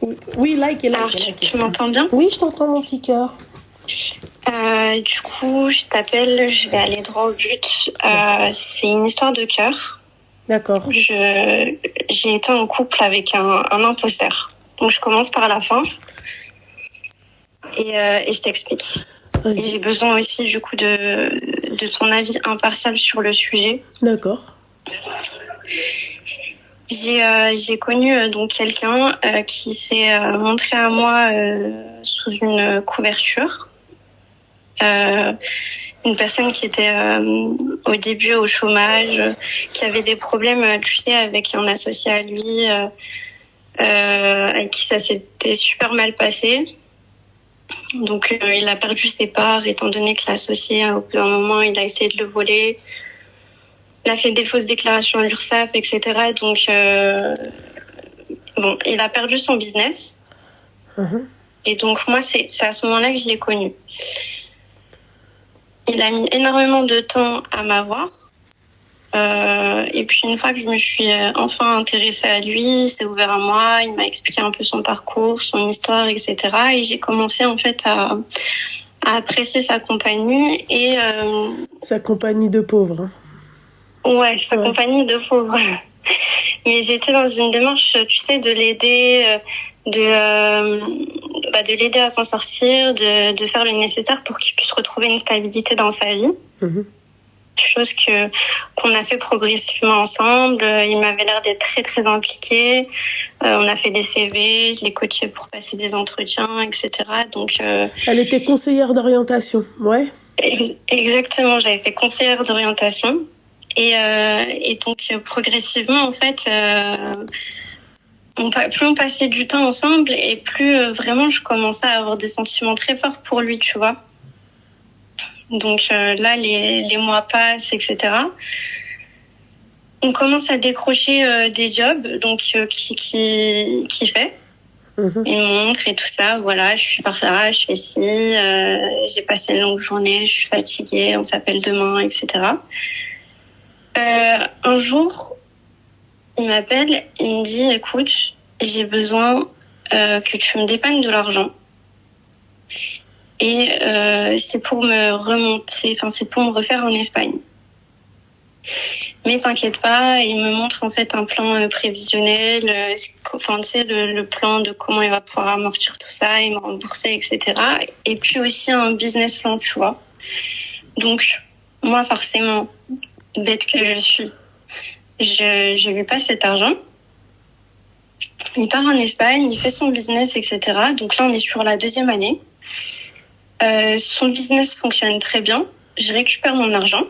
Écoute. Oui, like. Alors, tu m'entends bien? Oui, je t'entends, mon petit cœur. Du coup, je t'appelle, je vais aller droit au but. C'est une histoire de cœur. D'accord. J'ai été en couple avec un imposteur. Donc, je commence par la fin. Et je t'explique. Vas-y. Et j'ai besoin aussi, du coup, de ton avis impartial sur le sujet. D'accord. J'ai connu donc quelqu'un qui s'est montré à moi sous une couverture. Une personne qui était au début au chômage, qui avait des problèmes, tu sais, avec un associé à lui, avec qui ça s'était super mal passé. Donc il a perdu ses parts, étant donné que l'associé, au bout d'un moment, il a essayé de le voler. Il a fait des fausses déclarations à l'URSSAF, etc. Donc, bon, il a perdu son business. Et donc, moi, c'est à ce moment-là que je l'ai connu. Il a mis énormément de temps à m'avoir. Et puis, une fois que je me suis enfin intéressée à lui, il s'est ouvert à moi, il m'a expliqué un peu son parcours, son histoire, etc. Et j'ai commencé, en fait, à apprécier sa compagnie. Et, sa compagnie de pauvres. Hein. Ouais, sa compagnie de pauvres. Mais j'étais dans une démarche, tu sais, de l'aider, de l'aider à s'en sortir, de faire le nécessaire pour qu'il puisse retrouver une stabilité dans sa vie. Chose qu'on a fait progressivement ensemble. Il m'avait l'air d'être très, très impliqué. On a fait des CV, je l'ai coaché pour passer des entretiens, etc. Donc, elle était conseillère d'orientation, ouais. Exactement, j'avais fait conseillère d'orientation. Et donc, progressivement, en fait, plus on passait du temps ensemble et plus vraiment je commençais à avoir des sentiments très forts pour lui, tu vois. Donc là, les mois passent, etc. On commence à décrocher des jobs, donc qui fait. Il me montre et tout ça, voilà, je suis par là, je fais ci, j'ai passé une longue journée, je suis fatiguée, on s'appelle demain, etc. Un jour, il m'appelle, il me dit, écoute, j'ai besoin que tu me dépannes de l'argent. Et c'est pour me remonter, enfin c'est pour me refaire en Espagne. Mais t'inquiète pas, il me montre en fait un plan prévisionnel, enfin tu sais le plan de comment il va pouvoir amortir tout ça, il m'a remboursé, etc. Et puis aussi un business plan, tu vois. Donc moi forcément, bête que je suis, je lui passe cet argent. Il part en Espagne, il fait son business, etc. Donc là, on est sur la 2e année. Son business fonctionne très bien. Je récupère mon argent.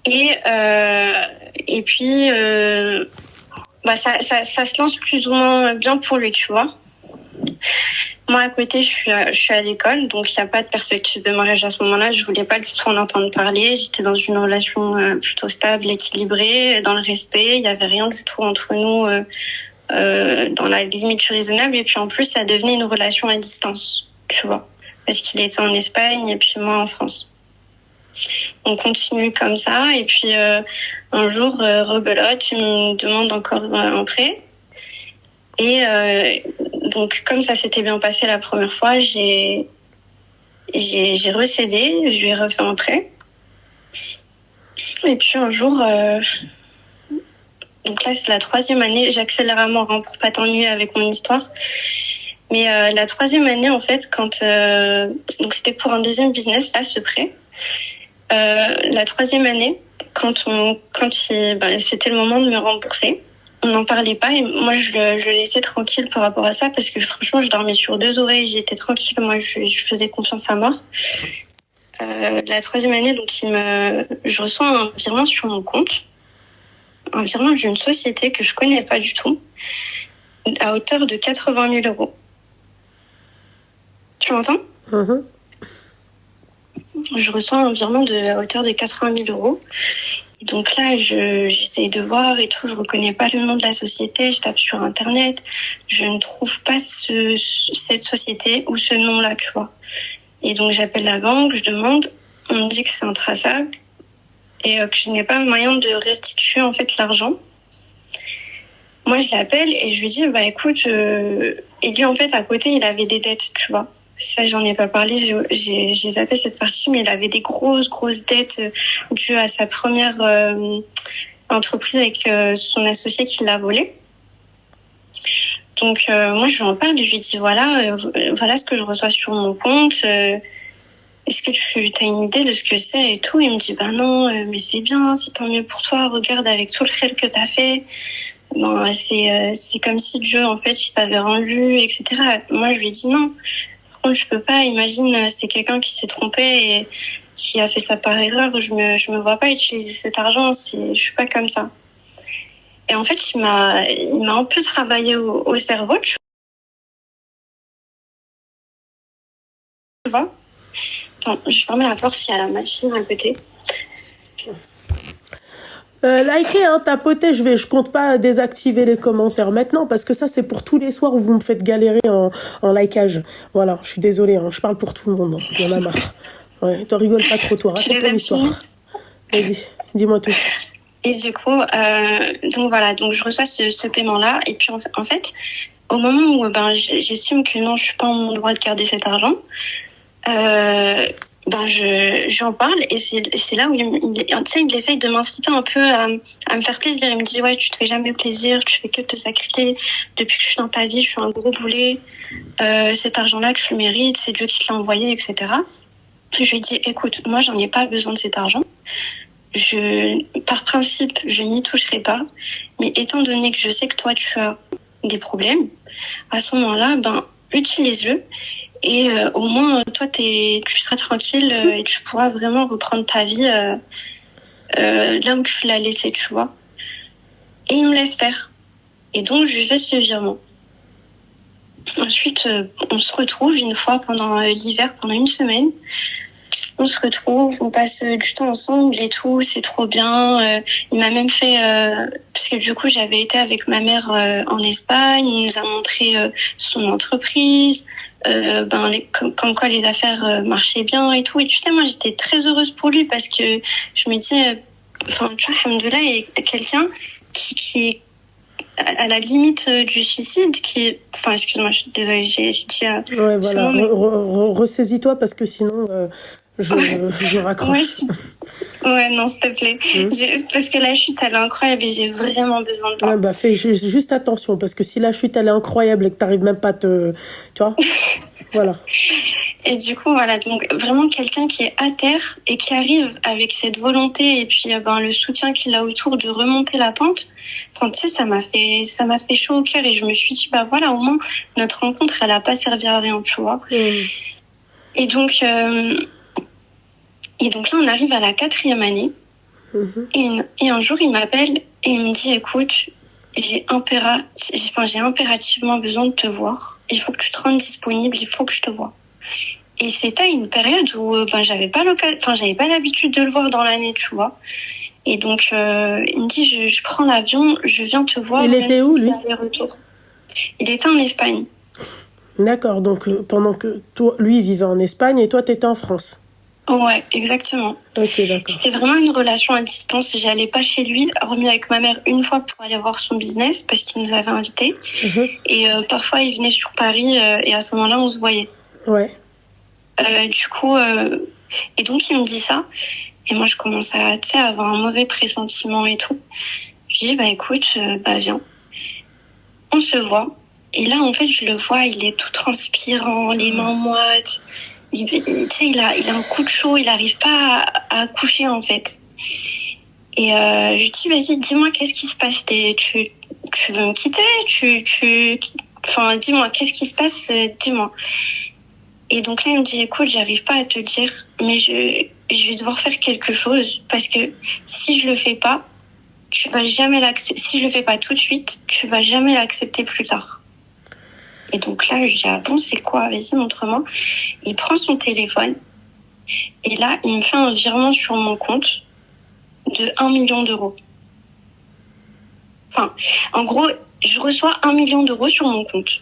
Et puis, ça se lance plus ou moins bien pour lui, tu vois. Moi, à côté, je suis à l'école, donc il n'y a pas de perspective de mariage à ce moment-là. Je voulais pas du tout en entendre parler. J'étais dans une relation plutôt stable, équilibrée, dans le respect. Il n'y avait rien du tout entre nous, dans la limite raisonnable. Et puis en plus, ça devenait une relation à distance, tu vois, parce qu'il était en Espagne et puis moi en France. On continue comme ça. Et puis un jour, rebelote, il me demande encore un prêt. Et donc, comme ça s'était bien passé la première fois, j'ai recédé, je lui ai refait un prêt. Et puis un jour, donc là c'est la 3e année, j'accélère à mort pour pas t'ennuyer avec mon histoire. Mais la 3e année en fait, quand donc c'était pour un 2e business là, ce prêt. La 3e année, quand c'était le moment de me rembourser. On n'en parlait pas et moi je le laissais tranquille par rapport à ça parce que franchement je dormais sur 2 oreilles, j'étais tranquille, moi je faisais confiance à mort. La 3e année, donc je reçois un virement sur mon compte, un virement d'une société que je connais pas du tout, à hauteur de 80 000 euros. Tu m'entends ? Je reçois un virement à hauteur de 80 000 euros. Donc là, j'essaye de voir et tout, je reconnais pas le nom de la société, je tape sur Internet, je ne trouve pas cette société ou ce nom-là, tu vois. Et donc j'appelle la banque, je demande, on me dit que c'est intraçable et que je n'ai pas moyen de restituer en fait l'argent. moi, je l'appelle et je lui dis, bah écoute, et lui, en fait, à côté, il avait des dettes, tu vois. Ça, j'en ai pas parlé, j'ai zappé cette partie, mais il avait des grosses dettes dues à sa première entreprise avec son associé qui l'a volé. Donc, moi, je lui en parle et je lui dis, voilà ce que je reçois sur mon compte. Est-ce que tu as une idée de ce que c'est et tout? Il me dit, bah non, mais c'est bien, c'est tant mieux pour toi. Regarde avec tout le khel que t'as fait. Bon, c'est comme si Dieu, en fait, il t'avait rendu, etc. Moi, je lui ai dit non. Par contre, je peux pas. Imagine, c'est quelqu'un qui s'est trompé et qui a fait ça par erreur. Je me vois pas utiliser cet argent. Je suis pas comme ça. Et en fait, il m'a un peu travaillé au cerveau, tu vois. Attends, je vais fermer la porte s'il y a la machine à côté. Likez, hein, tapotez, je compte pas désactiver les commentaires maintenant parce que ça c'est pour tous les soirs où vous me faites galérer en likeage. Voilà, je suis désolée, hein, je parle pour tout le monde, hein, il y en a marre. Ouais, t'en rigoles pas trop toi, raconte ton histoire. Vas-y, dis-moi tout. Et du coup, donc voilà, donc je reçois ce paiement-là et puis en fait, au moment où j'estime que non, je suis pas en mon droit de garder cet argent, j'en parle et c'est là où il essaye de m'inciter un peu à me faire plaisir. Il me dit ouais, tu te fais jamais plaisir, tu fais que te sacrifier. Depuis que je suis dans ta vie, je suis un gros boulet. Cet argent-là, tu le mérites, c'est Dieu qui te l'a envoyé, etc. Je lui dis écoute, moi j'en ai pas besoin de cet argent. Par principe, je n'y toucherai pas. Mais étant donné que je sais que toi tu as des problèmes, à ce moment-là, utilise-le. Et au moins, toi, tu seras tranquille et tu pourras vraiment reprendre ta vie là où tu l'as laissée, tu vois. Et il me laisse faire. Et donc, je lui fais ce virement. Ensuite, on se retrouve une fois pendant l'hiver, pendant une semaine. On se retrouve, on passe du temps ensemble et tout, c'est trop bien. Il m'a même fait, parce que du coup j'avais été avec ma mère en Espagne, il nous a montré son entreprise, comme quoi les affaires marchaient bien et tout. Et tu sais, moi j'étais très heureuse pour lui parce que je me disais, tu vois, alhamdoulilah, il y a quelqu'un qui est à la limite du suicide, excuse-moi, je suis désolée, j'ai dit... ouais, voilà, ressaisis-toi parce que sinon... je raccroche. Ouais, non, s'il te plaît. Parce que la chute, elle est incroyable et j'ai vraiment besoin de toi. Ouais, fais juste attention, parce que si la chute, elle est incroyable et que t'arrives même pas à te... Tu vois. Voilà. Et du coup, voilà, donc vraiment quelqu'un qui est à terre et qui arrive avec cette volonté et puis le soutien qu'il a autour de remonter la pente. Enfin, tu sais, ça m'a fait chaud au cœur et je me suis dit, voilà, au moins, notre rencontre, elle a pas servi à rien, tu vois. Et donc... Et donc là, on arrive à la 4e année. Et un jour, il m'appelle et il me dit, écoute, j'ai impérativement besoin de te voir. Il faut que tu te rendes disponible, il faut que je te vois. Et c'était une période où j'avais pas l'habitude de le voir dans l'année, tu vois. Et donc, il me dit, je prends l'avion, je viens te voir. Il était où, lui ? Il était en Espagne. D'accord, donc pendant que toi, lui vivait en Espagne et toi, t'étais en France. Ouais, exactement. Ok, d'accord. C'était vraiment une relation à distance. J'allais pas chez lui, hormis avec ma mère une fois pour aller voir son business parce qu'il nous avait invités. Et parfois, il venait sur Paris et à ce moment-là, on se voyait. Ouais. Du coup, et donc il me dit ça. Et moi, je commence à avoir un mauvais pressentiment et tout. Je dis, écoute, viens. On se voit. Et là, en fait, je le vois, il est tout transpirant, les mains moites. Il a un coup de chaud, il n'arrive pas à accoucher en fait. Et je dis vas-y, dis-moi qu'est-ce qui se passe, tu veux me quitter, enfin dis-moi qu'est-ce qui se passe, dis-moi. Et donc là il me dit écoute, j'arrive pas à te dire, mais je vais devoir faire quelque chose parce que si je le fais pas, tu vas jamais l'accepter. Si je le fais pas tout de suite, tu vas jamais l'accepter plus tard. Et donc là, je dis, bon, c'est quoi ? Vas-y, montre-moi. Il prend son téléphone. Et là, il me fait un virement sur mon compte de 1 million d'euros. Enfin, en gros, je reçois 1 million d'euros sur mon compte.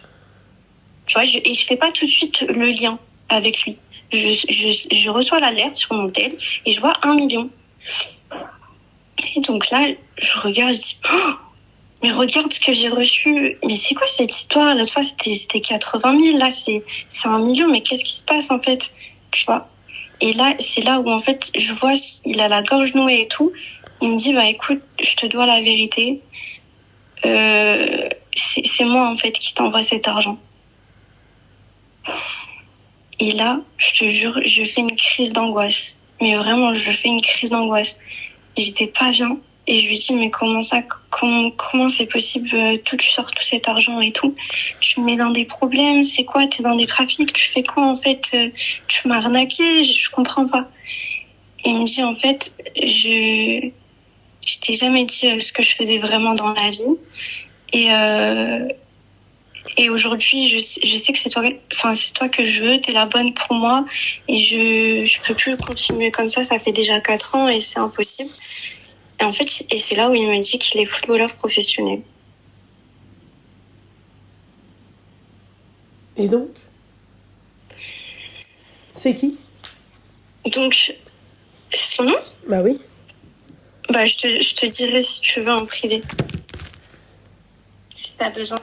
Tu vois, et je fais pas tout de suite le lien avec lui. Je reçois l'alerte sur mon tel et je vois 1 million. Et donc là, je regarde, je dis, mais regarde ce que j'ai reçu. Mais c'est quoi cette histoire? L'autre fois, c'était 80 000. Là, c'est 1 million. Mais qu'est-ce qui se passe, en fait? Tu vois? Et là, c'est là où, en fait, je vois, il a la gorge nouée et tout. Il me dit, bah, écoute, je te dois la vérité. C'est moi, en fait, qui t'envoie cet argent. Et là, je te jure, je fais une crise d'angoisse. Mais vraiment, je fais une crise d'angoisse. J'étais pas bien. Et je lui dis, mais comment ça, comment c'est possible, tout, tu sors tout cet argent et tout. Tu me mets dans des problèmes, c'est quoi, t'es dans des trafics, tu fais quoi, en fait, tu m'as arnaqué, je comprends pas. Et il me dit, en fait, je t'ai jamais dit ce que je faisais vraiment dans la vie. Et aujourd'hui, je sais que c'est toi que je veux, t'es la bonne pour moi. Et je peux plus continuer comme ça fait déjà 4 ans et c'est impossible. Et en fait, c'est là où il me dit qu'il est footballeur professionnel. Et donc? C'est qui? Donc, c'est son nom? Bah oui. Bah, je te dirai si tu veux en privé. Si t'as besoin.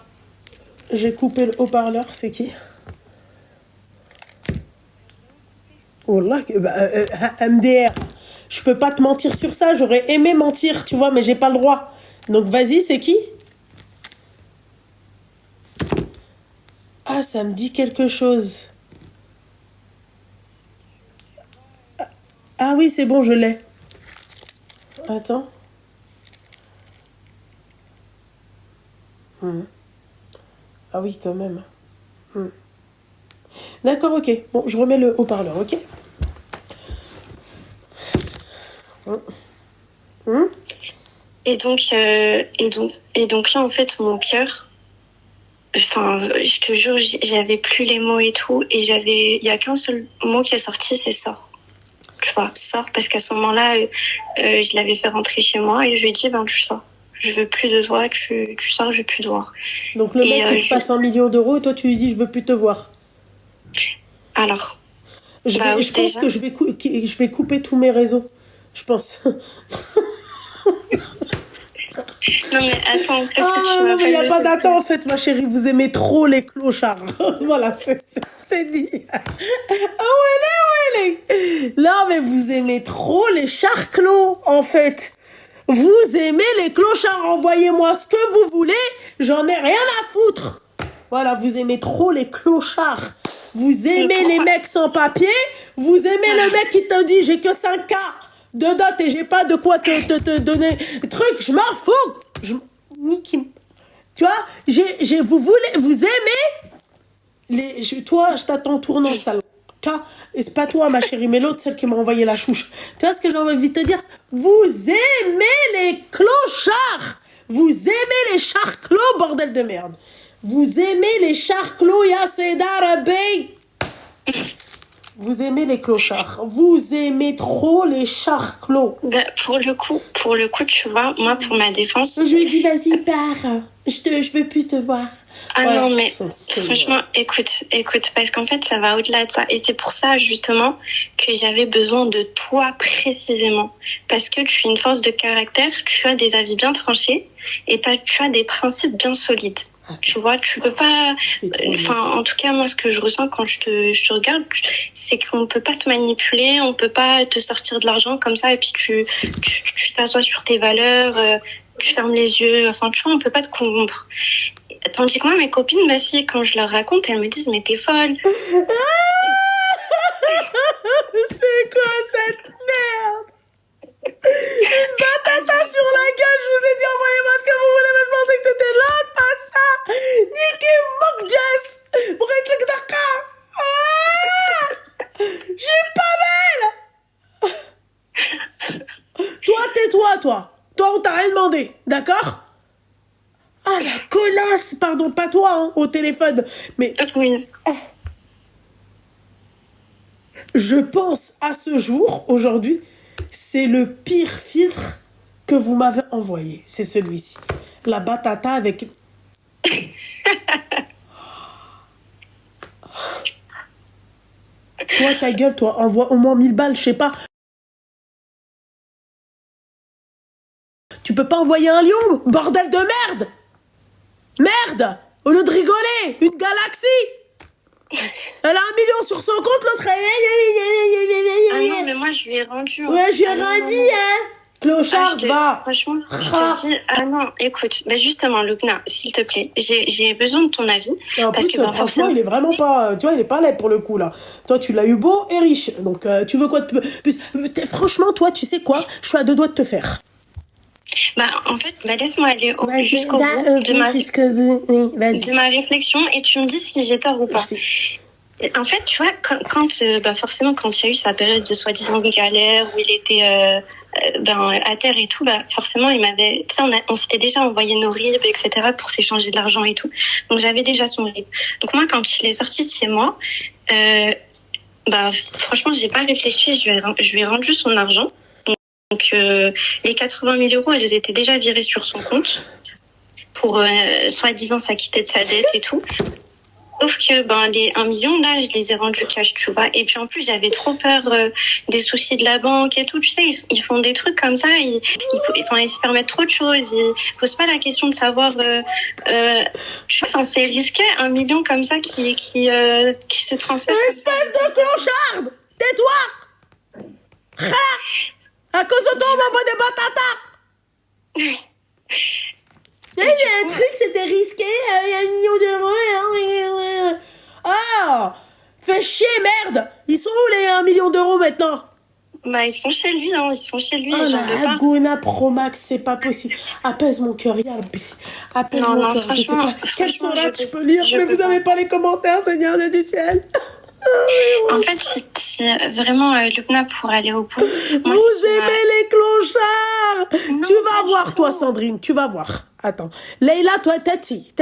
J'ai coupé le haut-parleur, c'est qui? Wallah, MDR. Je peux pas te mentir sur ça, j'aurais aimé mentir, tu vois, mais j'ai pas le droit. Donc vas-y, c'est qui? Ah, ça me dit quelque chose. Ah oui, c'est bon, je l'ai. Attends. Ah oui, quand même. D'accord, ok. Bon, je remets le haut-parleur, ok? Et donc là, en fait, mon cœur, enfin, je te jure, j'avais plus les mots et tout. Et il y a qu'un seul mot qui est sorti, c'est sors. Tu vois, sors, parce qu'à ce moment-là, je l'avais fait rentrer chez moi et je lui ai dit, ben, tu sors. Je veux plus de toi, tu sors, je veux plus te voir. Donc le mec, il te passe 1 million d'euros et toi, tu lui dis, je veux plus te voir. Alors, je pense que je vais couper tous mes réseaux. Je pense. Non mais attends, qu'est-ce que tu non, m'appelles? mais il n'y a pas d'attente en fait, ma chérie. Vous aimez trop les clochards. Voilà, c'est dit. Ah ouais. Non, mais vous aimez trop les charclos, en fait. Vous aimez les clochards. Envoyez-moi ce que vous voulez. J'en ai rien à foutre. Voilà, vous aimez trop les clochards. Vous aimez les mecs sans papier. Vous aimez le mec qui te dit j'ai que 5K de dot et j'ai pas de quoi te donner truc. Je m'en fous. Tu vois, vous aimez toi, je t'attends tournant, sale. Et c'est pas toi, ma chérie, mais l'autre, celle qui m'a envoyé la chouche. Tu vois ce que j'ai envie de te dire? Vous aimez les clochards. Vous aimez les charclos, bordel de merde. Vous aimez les charclos, ya Sédar Bey. Vous aimez les clochards. Vous aimez trop les charclos. Bah, pour le coup, tu vois, moi, pour ma défense... Je lui ai dit, vas-y, pars. Je veux plus te voir. Ah ouais. Non, mais franchement, écoute, parce qu'en fait, ça va au-delà de ça. Et c'est pour ça, justement, que j'avais besoin de toi précisément. Parce que tu es une force de caractère, tu as des avis bien tranchés et tu as des principes bien solides. Tu vois, tu peux pas... Enfin, en tout cas, moi, ce que je ressens quand je te regarde, c'est qu'on peut pas te manipuler, on peut pas te sortir de l'argent comme ça et puis tu t'assois sur tes valeurs, tu fermes les yeux. Enfin, tu vois, on peut pas te corrompre. Tandis que moi, mes copines, bah si, quand je leur raconte, elles me disent, mais t'es folle. C'est quoi cette merde? Une batata sur la gueule, je vous ai dit envoyez-moi ce que vous voulez, mais je pensais que c'était l'autre, pas ça. Niki Mokjes, pour être le Dakar. J'ai pas belle. Toi, tais-toi, toi. Toi, on t'a rien demandé, d'accord? Ah, la connasse. Pardon, pas toi, hein, au téléphone. Mais... Oui. Je pense à ce jour, aujourd'hui, c'est le pire filtre que vous m'avez envoyé. C'est celui-ci. La batata avec... Toi, ta gueule, toi, envoie au moins 1000 balles, je sais pas. Tu peux peux pas envoyer un lion, bordel de merde. Merde. Au lieu de rigoler, une galaxie. Elle a 1 million sur son compte, l'autre Ah non, mais moi, je lui ai rendu. Ouais, j'ai rien dit, hein. Clochard, va. Franchement, je te dis, ah non, écoute, mais justement, Loubna, s'il te plaît, j'ai besoin de ton avis. Et en parce plus, que, franchement, il est vraiment pas, tu vois, il est pas laid pour le coup, là. Toi, tu l'as eu beau et riche. Donc, tu veux quoi de plus? Franchement, toi, tu sais quoi? Je suis à 2 doigts de te faire. Bah, en fait, laisse-moi aller jusqu'au bout de ma réflexion et tu me dis si j'ai tort ou pas. En fait, tu vois, forcément, quand il y a eu sa période de soi-disant galère où il était à terre et tout, forcément, il m'avait... Tu sais, on s'était déjà envoyé nos RIB, etc., pour s'échanger de l'argent et tout. Donc, j'avais déjà son RIB. Donc, moi, quand il est sorti de chez moi, franchement, j'ai pas réfléchi, je lui ai rendu son argent. Donc, les 80 000 euros, elles étaient déjà virées sur son compte pour, soi-disant, s'acquitter de sa dette et tout. Sauf que les 1 million, là, je les ai rendus cash, tu vois. Et puis en plus, j'avais trop peur des soucis de la banque et tout. Tu sais, ils font des trucs comme ça. Ils se permettent trop de choses. Ils posent pas la question de savoir... tu vois, c'est risqué, 1 million comme ça qui se transfère. Espèce de clocharde! Tais-toi! À cause de toi, on m'envoie des batatas! Il y a un truc, c'était risqué, il y a 1 million d'euros. Ah! Fais chier, merde! Ils sont où les 1 million d'euros maintenant? Ils sont chez lui, hein. Ils sont chez lui. Oh la Gona Pro Max, c'est pas possible. Apaise mon cœur, apaise mon cœur. Je sais pas. Quelle sourate je peux lire? Mais vous avez pas les commentaires, Seigneur du ciel. En fait, si vraiment Loubna pour aller au bout. Vous aimez les clochards? Non, tu vas voir, toi, Sandrine, tu vas voir. Attends. Leïla, toi, Tati.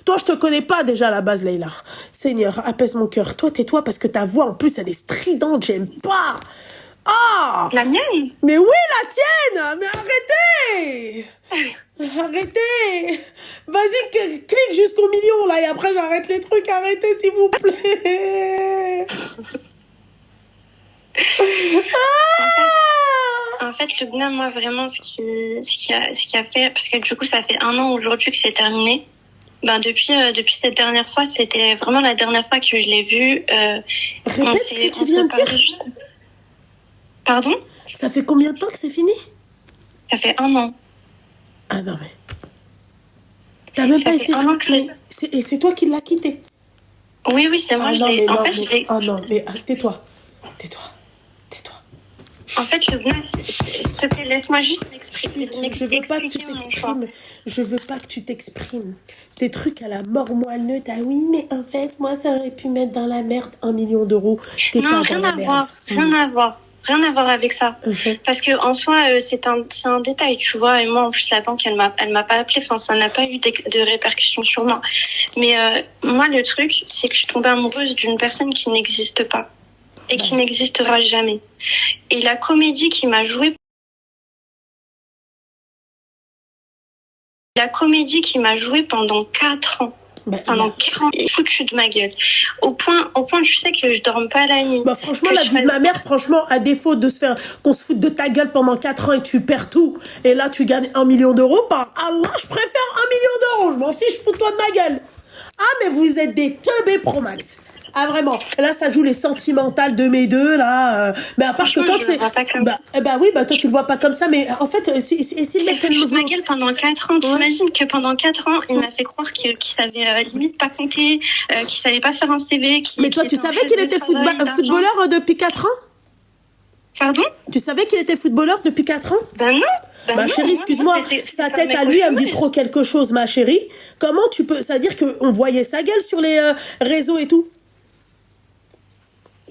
Toi, je te connais pas déjà à la base, Leïla. Seigneur, apaise mon cœur. Toi, tais-toi parce que ta voix, en plus, elle est stridente, j'aime pas. Ah! La mienne? Mais oui, la tienne! Mais arrêtez! Vas-y, clique jusqu'au million, là, et après, j'arrête les trucs. Arrêtez, s'il vous plaît! En fait, Loubna, moi, vraiment, ce qui a fait... Parce que du coup, ça fait 1 an aujourd'hui que c'est terminé. Depuis cette dernière fois, c'était vraiment la dernière fois que je l'ai vu. Répète ce que tu viens de dire. Pardon? Ça fait combien de temps que c'est fini? Ça fait 1 an. Ah non, mais... T'as même pas essayé... Et c'est toi qui l'as quitté? Oui, c'est moi. Ah non, mais tais-toi. En fait, s'il te plaît, laisse-moi juste m'exprimer. Je veux pas que tu t'exprimes. Tes trucs à la mort moelleux, oui, mais en fait, moi, ça aurait pu mettre dans la merde 1 million d'euros. Non, rien à voir avec ça. Parce que en soi, c'est un détail, tu vois. Et moi, en plus, la banque, elle m'a pas appelé. Enfin, ça n'a pas eu de répercussions sur moi. Mais moi, le truc, c'est que je suis tombée amoureuse d'une personne qui n'existe pas et qui n'existera jamais. Et la comédie qui m'a joué pendant 4 ans. Pendant 4 ans, il est foutu de ma gueule. Au point, tu sais que je dorme pas la nuit. Franchement, la vie de ma mère, franchement, à défaut de qu'on se foute de ta gueule pendant 4 ans et tu perds tout, et là, tu gagnes 1 million d'euros, par Allah, je préfère 1 million d'euros. Je m'en fiche, fous-toi de ma gueule. Ah, mais vous êtes des teubés Pro Max. Ah, vraiment. Là, ça joue les sentimentales de mes deux, là. Mais à part que quand c'est... toi, tu le vois pas comme ça, mais en fait, si le mec... Il fout ma gueule pendant 4 ans. T'imagines que pendant 4 ans, il m'a fait croire qu'il savait limite pas compter, qu'il savait pas faire un CV. Mais toi, tu savais qu'il était footballeur depuis 4 ans? Pardon? Tu savais qu'il était footballeur depuis 4 ans? Non. Ma chérie, excuse-moi, sa tête à lui, elle me dit trop quelque chose, ma chérie. Comment tu peux... C'est-à-dire qu'on voyait sa gueule sur les réseaux et tout?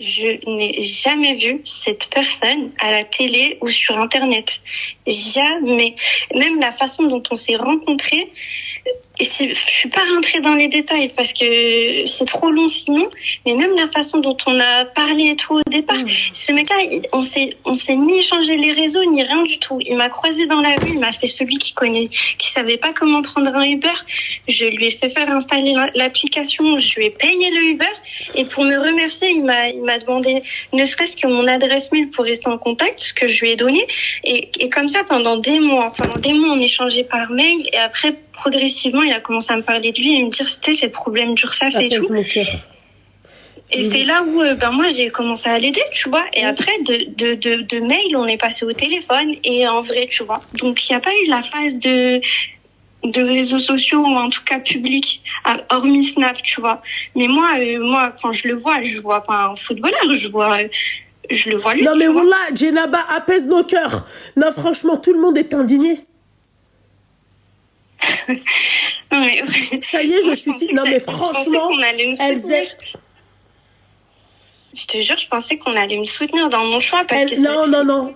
Je n'ai jamais vu cette personne à la télé ou sur Internet. Jamais. Même la façon dont on s'est rencontrés, je suis pas rentrée dans les détails parce que c'est trop long sinon, mais même la façon dont on a parlé et tout au départ, ce mec-là, on s'est ni échangé les réseaux ni rien du tout. Il m'a croisé dans la rue, il m'a fait celui qui savait pas comment prendre un Uber. Je lui ai fait faire installer l'application, je lui ai payé le Uber et pour me remercier, il m'a demandé ne serait-ce que mon adresse mail pour rester en contact, ce que je lui ai donné et comme ça pendant des mois, on échangeait par mail et après progressivement, il a commencé à me parler de lui et me dire c'était ses problèmes d'URSSAF et tout. Et c'est là où moi j'ai commencé à l'aider, tu vois. Et après de mail, on est passé au téléphone et en vrai, tu vois. Donc il n'y a pas eu la phase de réseaux sociaux ou en tout cas publics, hormis Snap, tu vois. Mais moi quand je le vois pas un footballeur, je le vois lui. Non mais voilà, Djenaba, apaise nos cœurs. Non franchement, tout le monde est indigné. Non, mais... Ça y est, je suis si. Non mais franchement, je te jure, je pensais qu'on allait me soutenir dans mon choix parce que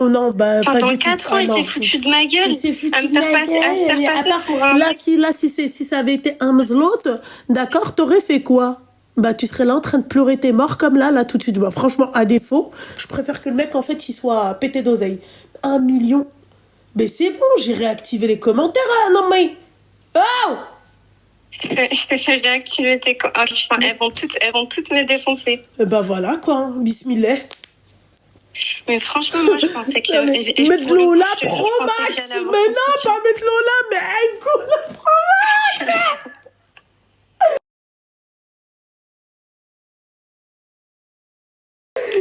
non, bah pas pendant du 4 ans, il s'est foutu de ma gueule. Il s'est foutu de ma gueule. Là, si ça avait été un mzlot, d'accord, t'aurais fait quoi? Bah, tu serais là en train de pleurer tes morts comme là, tout de suite. Bah, franchement, à défaut, je préfère que le mec, en fait, il soit pété d'oseille. 1 million. Mais c'est bon, j'ai réactivé les commentaires, hein, non mais... Oh! Je te fais réactiver tes... Oh, putain, elles vont toutes me défoncer. Bah voilà, quoi, hein. Bismillah. Mais franchement, moi, je pensais que... Mettre Lola Pro Max. Mais non, pas mettre Lola, mais un coup de Pro Max.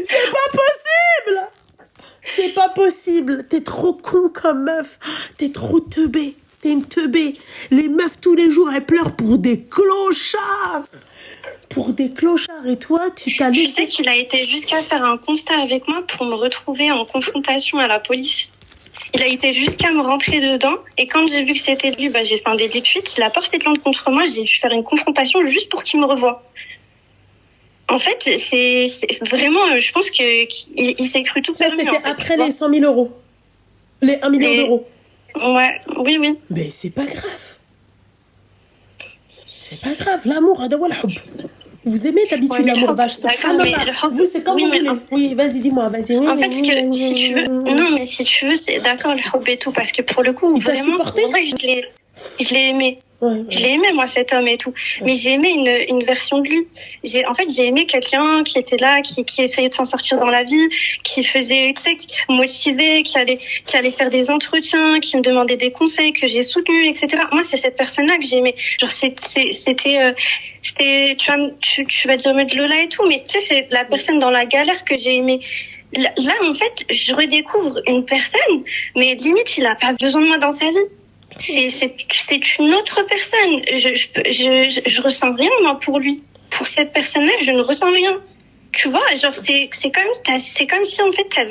C'est pas possible. C'est pas possible. T'es trop con comme meuf. T'es trop teubée. T'es une teubée. Les meufs, tous les jours, elles pleurent pour des clochards. Pour des clochards. Et toi, tu t'as laissé... Je sais qu'il a été jusqu'à faire un constat avec moi pour me retrouver en confrontation à la police. Il a été jusqu'à me rentrer dedans. Et quand j'ai vu que c'était lui, bah, j'ai fait un délit de fuite. Il a porté plainte contre moi. J'ai dû faire une confrontation juste pour qu'il me revoie. En fait, c'est vraiment... Je pense qu'il s'est cru tout permis. Ça, c'était après les 100 000 euros. Les 1 million d'euros. Ouais, oui. Mais c'est pas grave. C'est pas grave. L'amour, vous aimez d'habitude l'amour vache. Vous, c'est comme vous voulez. Oui, vas-y, dis-moi. Vas-y. En fait, si tu veux... Non, mais si tu veux, c'est d'accord, le hub et tout. Parce que pour le coup, vraiment, supporté? Je l'ai aimé. Ouais. Je l'ai aimé, moi, cet homme et tout. Ouais. Mais j'ai aimé une version de lui. J'ai aimé quelqu'un qui était là, qui essayait de s'en sortir dans la vie, qui faisait, tu sais, motivé, qui allait faire des entretiens, qui me demandait des conseils, que j'ai soutenu, etc. Moi, c'est cette personne-là que j'ai aimé. Genre, c'était, tu vas dire de Lola et tout, mais tu sais, c'est la personne dans la galère que j'ai aimé. Là, en fait, je redécouvre une personne, mais limite, il a pas besoin de moi dans sa vie. C'est une autre personne. Je ressens rien, moi, pour lui. Pour cette personne-là, je ne ressens rien. Tu vois, genre, c'est comme si, en fait, t'as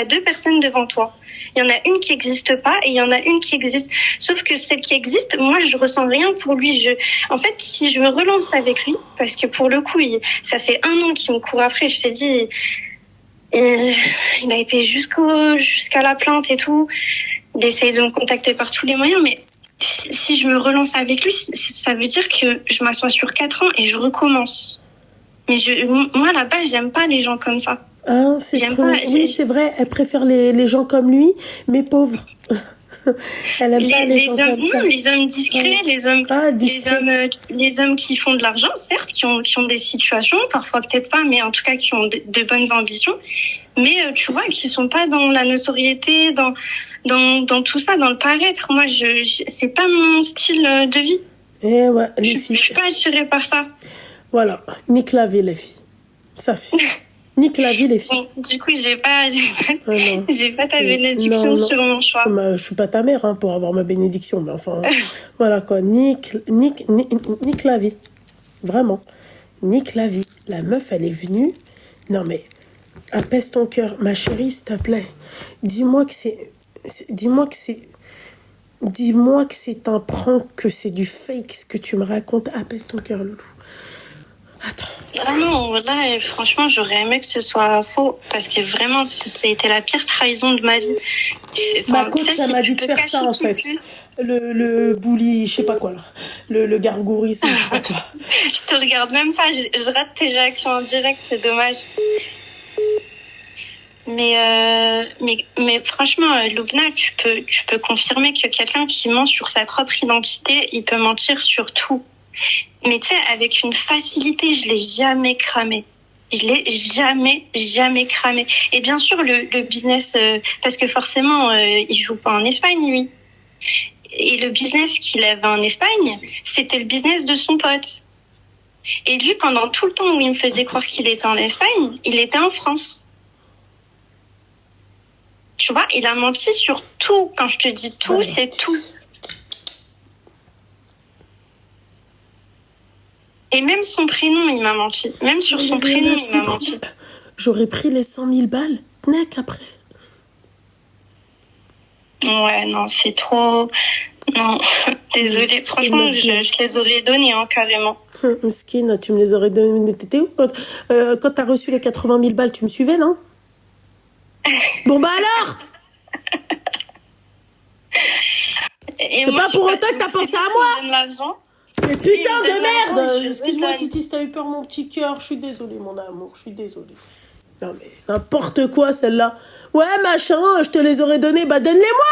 deux personnes devant toi. Il y en a une qui n'existe pas et il y en a une qui existe. Sauf que celle qui existe, moi, je ressens rien pour lui. En fait, si je me relance avec lui, parce que pour le coup, ça fait 1 an qu'il me court après, je t'ai dit, il a été jusqu'à la plainte et tout. Il essaye de me contacter par tous les moyens, mais si je me relance avec lui, ça veut dire que je m'assois sur 4 ans et je recommence. Mais moi, à la base, j'aime pas les gens comme ça. Ah, oui, c'est vrai, elle préfère les gens comme lui, mais pauvres. Elle aime pas les gens comme ça. Les hommes discrets, les hommes qui font de l'argent, certes, qui ont des situations, parfois peut-être pas, mais en tout cas qui ont de bonnes ambitions. Mais tu vois, qui sont pas dans la notoriété, dans tout ça, dans le paraître. Moi, c'est pas mon style de vie. Et ouais, les filles. Je suis pas attirée par ça. Voilà, nique la vie, les filles. Ça fait. Nique la vie, les filles. Bon, du coup, j'ai pas ta bénédiction sur mon choix. Je suis pas ta mère pour avoir ma bénédiction, mais enfin, voilà quoi. Nique la vie. Vraiment. Nique la vie. La meuf, elle est venue. Non mais, apaise ton cœur. Ma chérie, s'il te plaît. Dis-moi que c'est un prank, que c'est du fake, ce que tu me racontes. Apaise ton cœur, loulou. Attends. Ah non, là, franchement, j'aurais aimé que ce soit faux, parce que vraiment, ça a été la pire trahison de ma vie. Ma coach, elle m'a dit de faire ça, en fait. le bouli, je sais pas quoi là. Le gargouris, ou je sais pas quoi. Je te regarde même pas, je rate tes réactions en direct, c'est dommage. Mais franchement, Loubna, tu peux confirmer que quelqu'un qui ment sur sa propre identité, il peut mentir sur tout. Mais tu sais, avec une facilité, je l'ai jamais cramé. Je l'ai jamais cramé. Et bien sûr, le business, parce que forcément, il joue pas en Espagne, lui. Et le business qu'il avait en Espagne, c'était le business de son pote. Et lui, pendant tout le temps où il me faisait croire qu'il était en Espagne, il était en France. Tu vois, il a menti sur tout. Quand je te dis tout, c'est tout. Et même son prénom, il m'a menti. Même sur son prénom, il m'a menti. J'aurais pris les 100 000 balles, Knack, après. Ouais, non, c'est trop... Non, désolée. Franchement, je les aurais donnés, hein, carrément. Mskine, tu me les aurais donnés. T'étais où quand t'as reçu les 80 000 balles, tu me suivais, non? Bon, bah alors! C'est pas pour autant que t'as pensé à moi! Mais putain de merde! Excuse-moi, Titi, t'as eu peur, mon petit cœur. Je suis désolée, mon amour, je suis désolée. Non, mais n'importe quoi, celle-là. Ouais, machin, je te les aurais donnés. Bah, donne-les-moi!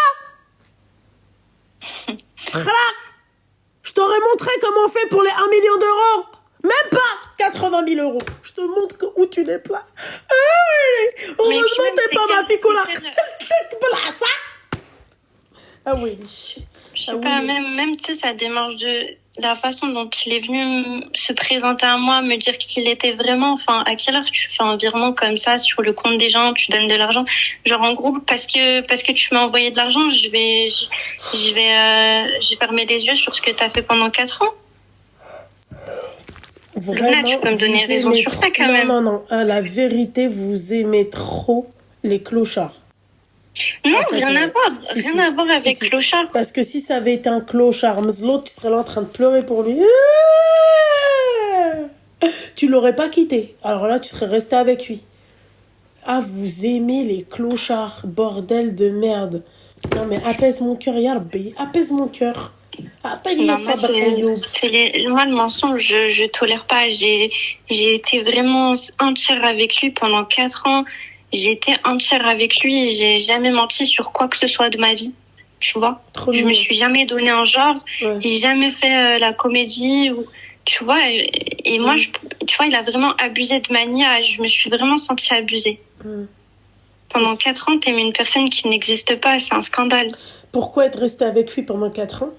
Je t'aurais montré comment on fait pour les 1 million d'euros. Même pas 80 000 euros. Je te montre où tu les places. Heureusement, t'es pas ma fille qu'on a. Ah oui. Je sais pas, même tu sais, sa démarche de la façon dont il est venu se présenter à moi, me dire qu'il était vraiment, enfin, à quelle heure tu fais un virement comme ça sur le compte des gens, tu donnes de l'argent, genre en gros parce que tu m'as envoyé de l'argent, je vais fermer les yeux sur ce que t'as fait pendant 4 ans. Vraiment, là, tu peux me donner raison sur ça quand même. Non, la vérité, vous aimez trop les clochards. Non, en fait, rien à voir avec clochard. Parce que si ça avait été un clochard, l'autre, tu serais là en train de pleurer pour lui. Tu l'aurais pas quitté. Alors là, tu serais resté avec lui. Ah, vous aimez les clochards, bordel de merde. Non, mais apaise mon cœur, Yarbi. Apaise mon cœur. Moi, le mensonge, je tolère pas. J'ai été vraiment entière avec lui pendant 4 ans. J'ai été entière avec lui, j'ai jamais menti sur quoi que ce soit de ma vie, tu vois. Je me suis jamais donné un genre, j'ai jamais fait la comédie, ou, tu vois. Et moi, tu vois, il a vraiment abusé de mania, je me suis vraiment sentie abusée. Pendant 4 ans, t'aimes une personne qui n'existe pas, c'est un scandale. Pourquoi être restée avec lui pendant 4 ans?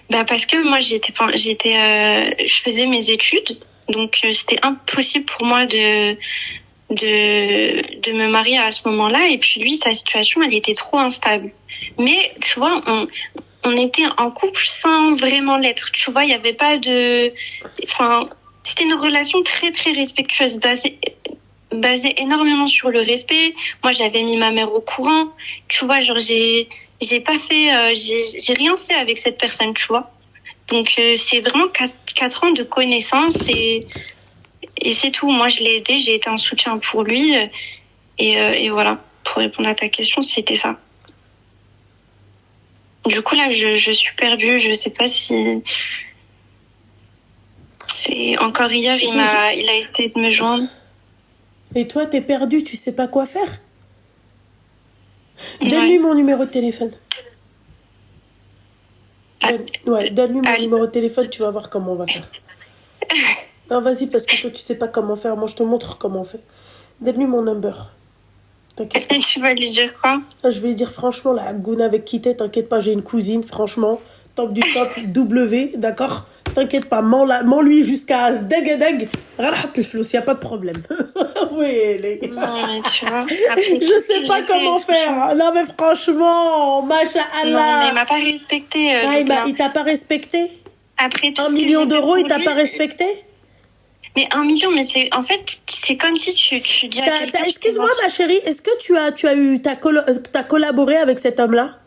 Bah parce que moi, je faisais mes études, donc c'était impossible pour moi de me marier à ce moment-là, et puis lui, sa situation, elle était trop instable. Mais tu vois, on était en couple sans vraiment l'être, tu vois, il y avait pas de, enfin, c'était une relation très très respectueuse, basée énormément sur le respect. Moi, j'avais mis ma mère au courant, tu vois, genre j'ai pas fait, j'ai rien fait avec cette personne, tu vois. Donc c'est vraiment 4 ans de connaissance, et c'est tout. Moi, je l'ai aidé, j'ai été un soutien pour lui. Et voilà, pour répondre à ta question, c'était ça. Du coup, là, je suis perdue. Je sais pas si... C'est encore hier, il a essayé de me joindre. Et toi, t'es perdue, tu sais pas quoi faire? Donne-lui mon numéro de téléphone. Donne-lui mon numéro de téléphone, tu vas voir comment on va faire. Non, vas-y, parce que toi, tu sais pas comment faire. Moi, je te montre comment on fait. Donne-lui mon number. T'inquiète pas. Tu vas lui dire quoi? Je vais lui dire, franchement, la Gouna avec qui t'es, t'inquiète pas, j'ai une cousine, franchement. Top du top, W, d'accord? T'inquiète pas, mens-lui jusqu'à Zdeg. Rahat le flou, y a pas de problème. Oui, les gars. Non, mais tu vois. Je sais pas comment faire. Non, mais franchement, Masha'Allah. Non, mais il m'a pas respecté. Il t'a pas respecté? Après tout 1 million d'euros, il t'a pas respecté? Mais 1 million, mais c'est comme si tu dis à quelqu'un... Excuse-moi, ma chérie, est-ce que t'as collaboré avec cet homme-là?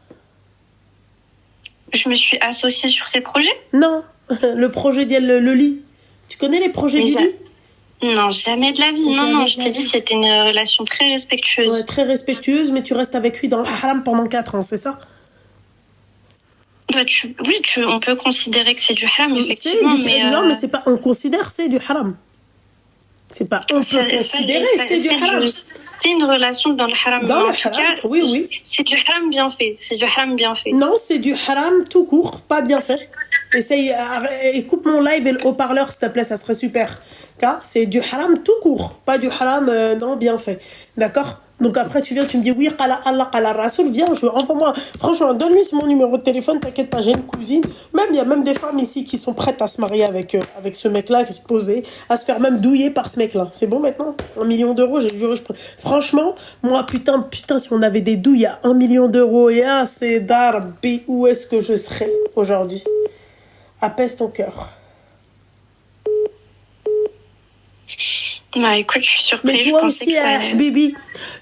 Je me suis associée sur ses projets? Non, le projet le lit. Tu connais les projets du lit? Non, jamais de la vie. Non, je t'ai dit, c'était une relation très respectueuse. Ouais, très respectueuse, mais tu restes avec lui dans le haram pendant 4 ans, c'est ça? Oui, on peut considérer que c'est du haram, effectivement. Non, mais c'est pas, on considère c'est du haram. C'est pas, on peut considérer, c'est du haram. C'est une relation dans le haram. Dans le haram, oui. C'est du haram bien fait. C'est du haram bien fait. Non, c'est du haram tout court, pas bien fait. Essaye, écoute mon live et le haut-parleur, s'il te plaît, ça serait super. C'est du haram tout court, pas du haram non bien fait. D'accord? Donc après tu viens, tu me dis oui, qala Allah, qala Rasoul, viens, envoie-moi, franchement, donne-lui mon numéro de téléphone, t'inquiète pas, j'ai une cousine. Même, il y a même des femmes ici qui sont prêtes à se marier avec ce mec-là, qui se poser, à se faire même douiller par ce mec-là. C'est bon maintenant? 1 million d'euros, j'ai juré, franchement, moi, putain, si on avait des douilles à 1 million d'euros, et c'est darbi, où est-ce que je serais aujourd'hui? Apaise ton cœur. Bah écoute, je suis surprise. Mais toi aussi, Bibi,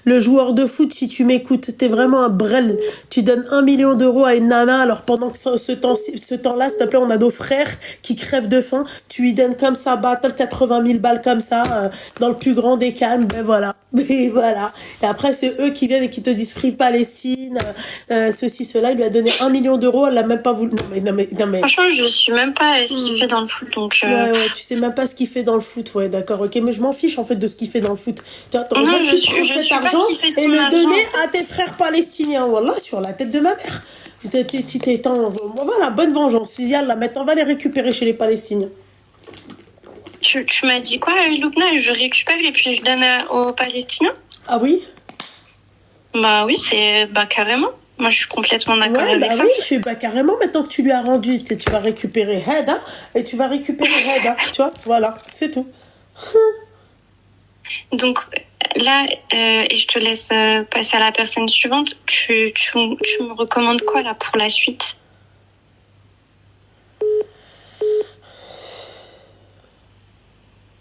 le joueur de foot, si tu m'écoutes, t'es vraiment un brel. Tu donnes 1 million d'euros à une nana, alors pendant que ce temps-là, s'il te plaît, on a nos frères qui crèvent de faim. Tu lui donnes comme ça, battle 80 000 balles comme ça, dans le plus grand des calmes, ben voilà. Et voilà. Et après, c'est eux qui viennent et qui te disent Free Palestine, ceci, cela. Il lui a donné 1 million d'euros, elle l'a même pas voulu. Non mais. Franchement, je suis même pas ce qu'il fait dans le foot, donc. Ouais, tu sais même pas ce qu'il fait dans le foot, ouais, d'accord, ok, mais je m'en fiche en fait de ce qu'il fait dans le foot. Tu vois, t'aurais même pu prendre cet argent et le donner à tes frères palestiniens, voilà, sur la tête de ma mère. Voilà, bonne vengeance. Yallah, maintenant, on va les récupérer chez les Palestiniens. Tu m'as dit quoi, Loubna? Je récupère et puis je donne aux Palestiniens? Ah oui? Bah oui, carrément. Moi, je suis complètement d'accord avec ça. Oui, carrément, maintenant que tu lui as rendu, tu vas récupérer Heda et tu vas récupérer Heda. Tu vois, voilà, c'est tout. Donc là, et je te laisse passer à la personne suivante. Tu me recommandes quoi là pour la suite?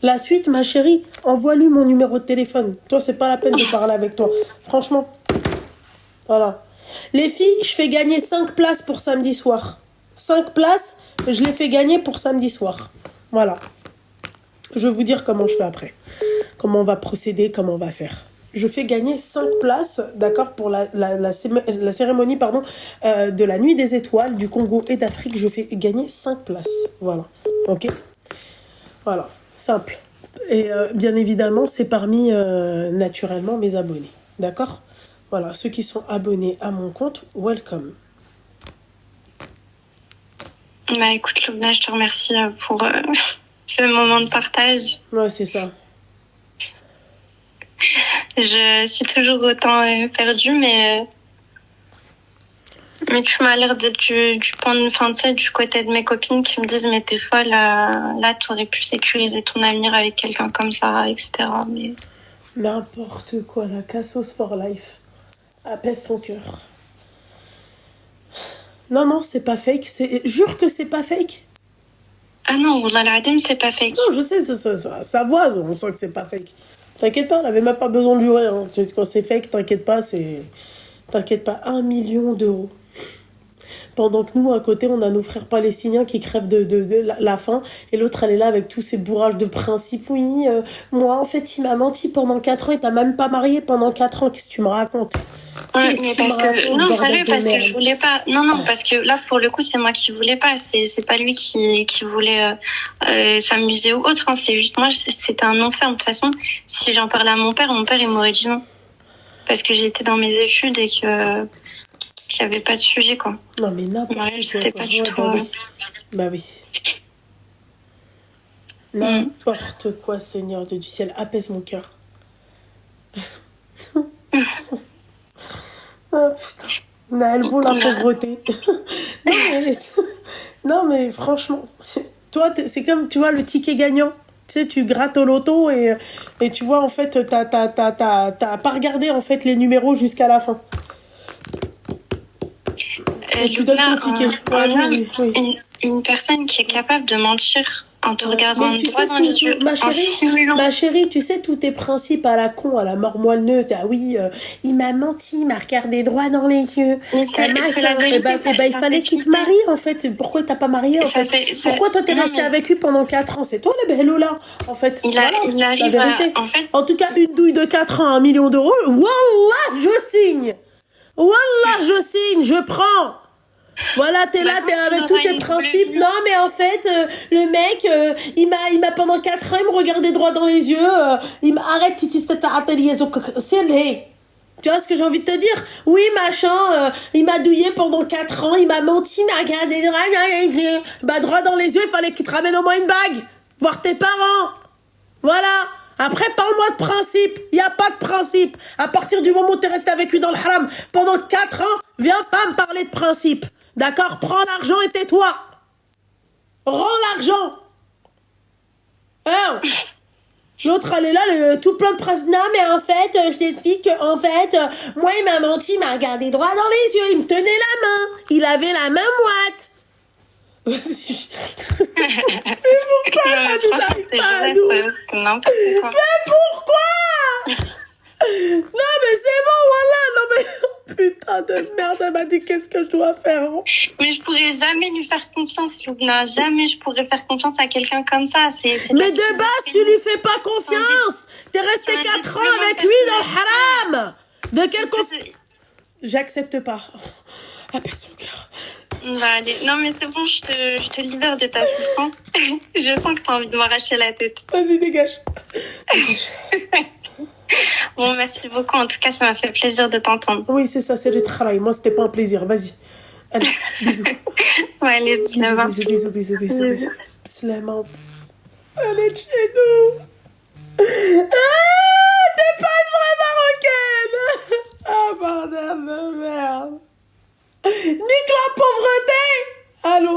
La suite, ma chérie, envoie-lui mon numéro de téléphone. Toi, c'est pas la peine de parler avec toi. Franchement. Voilà. Les filles, je fais gagner 5 places pour samedi soir. 5 places, je les fais gagner pour samedi soir. Voilà. Je vais vous dire comment je fais après. Comment on va procéder, comment on va faire. Je fais gagner 5 places, d'accord, pour la cérémonie de la Nuit des Étoiles du Congo et d'Afrique. Je fais gagner 5 places. Voilà. Ok? Voilà. Simple. Et bien évidemment, c'est parmi naturellement mes abonnés. D'accord? Voilà. Ceux qui sont abonnés à mon compte, welcome. Bah écoute, Loubna, je te remercie pour ce moment de partage. Ouais, c'est ça. Je suis toujours autant perdue, mais tu m'as l'air d'être du côté de mes copines qui me disent mais t'es folle, là t'aurais pu sécuriser ton avenir avec quelqu'un comme ça, etc. Mais... N'importe quoi, la cassos for life. Apaise ton cœur. Non, c'est pas fake. Jure que c'est pas fake. Ah non, Wallah al-Adim, c'est pas fake. Non, je sais, ça voit, on sent que c'est pas fake. T'inquiète pas, on n'avait même pas besoin de jurer. Hein. Quand c'est fake, t'inquiète pas, 1 million d'euros. Pendant que nous, à côté, on a nos frères palestiniens qui crèvent de la faim. Et l'autre, elle est là avec tous ces bourrages de principe. Oui, moi, en fait, il m'a menti pendant 4 ans. Il t'a même pas marié pendant 4 ans. Qu'est-ce que tu me racontes? Ouais, mais parce que... Non, sérieux, parce que je voulais pas... Non, parce que là, pour le coup, c'est moi qui voulais pas. C'est pas lui qui voulait s'amuser ou autre. Hein. C'est juste moi, c'était un non ferme. De toute façon, si j'en parlais à mon père, il m'aurait dit non. Parce que j'étais dans mes études et que... qu'il n'y avait pas de sujet, quoi. Non, mais n'importe quoi. C'était pas du tout... Bah oui. N'importe quoi, Seigneur de du ciel. Apaise mon cœur. Oh putain. Naël Beau, la pauvreté. Non, mais franchement, toi, c'est comme, tu vois, le ticket gagnant. Tu sais, tu grattes au loto et tu vois, en fait, t'as pas regardé, en fait, les numéros jusqu'à la fin. Et tu donnes ton ticket. Oui. Une personne qui est capable de mentir en te regardant droit dans les yeux, ma chérie, tu sais tous tes principes à la con, à la mort moelleux, il m'a menti, il m'a regardé droit dans les yeux. Il fallait qu'il te marie en fait. Pourquoi t'as pas marié en fait? Pourquoi toi t'es resté avec lui pendant 4 ans? C'est toi la bellola en fait. Il arrive la vérité. En tout cas, une douille de 4 ans à 1 million d'euros, wallah, je signe. Wallah, je signe, je prends. Voilà, t'es là, Bah, t'es quand tu avec tous auras tes une double principes. vie, Non, mais en fait, le mec, il m'a pendant 4 ans, il me regardait droit dans les yeux. Il m'a arrête, Titi, c'était atelier. C'est les. Tu vois ce que j'ai envie de te dire? Oui, machin, il m'a douillé pendant 4 ans, il m'a menti, il m'a regardé droit dans les yeux, il fallait qu'il te ramène au moins une bague. Voir tes parents. Voilà. Après, parle-moi de principe. Il n'y a pas de principe. À partir du moment où tu es resté avec lui dans le haram pendant 4 ans, viens pas me parler de principe. D'accord? Prends l'argent et tais-toi. Rends l'argent. Hein? L'autre, elle est là, tout plein de principes. Non, mais en fait, je t'explique qu'en fait, moi, il m'a menti, il m'a regardé droit dans les yeux, il me tenait la main. Il avait la main moite. Vas-y. Mais pourquoi ça nous franchement, arrive c'est pas à vrai, nous? c'est n'importe quoi. Mais pourquoi? Non, mais c'est bon, voilà. Non, mais oh, putain de merde, elle m'a dit qu'est-ce que je dois faire. Mais je pourrais jamais lui faire confiance, Loubna. Jamais je pourrais faire confiance à quelqu'un comme ça. C'est Mais de base, tu lui fais pas confiance. T'es resté 4 ans avec lui dans le haram. De quelle confiance? J'accepte pas. Apaise son cœur. Bah, allez. Non, mais c'est bon, je te libère de ta souffrance. Je sens que t'as envie de m'arracher la tête. Vas-y, dégage. Bon, merci beaucoup. En tout cas, ça m'a fait plaisir de t'entendre. Oui, c'est ça, c'est le travail. Moi, c'était pas un plaisir. Vas-y. Allez, bisous. Ouais, allez, Bisous. Slama. Allez, chez nous. Ah, t'es pas une vraie marocaine. Ah, bordel de merde. Nique la pauvreté. Allô.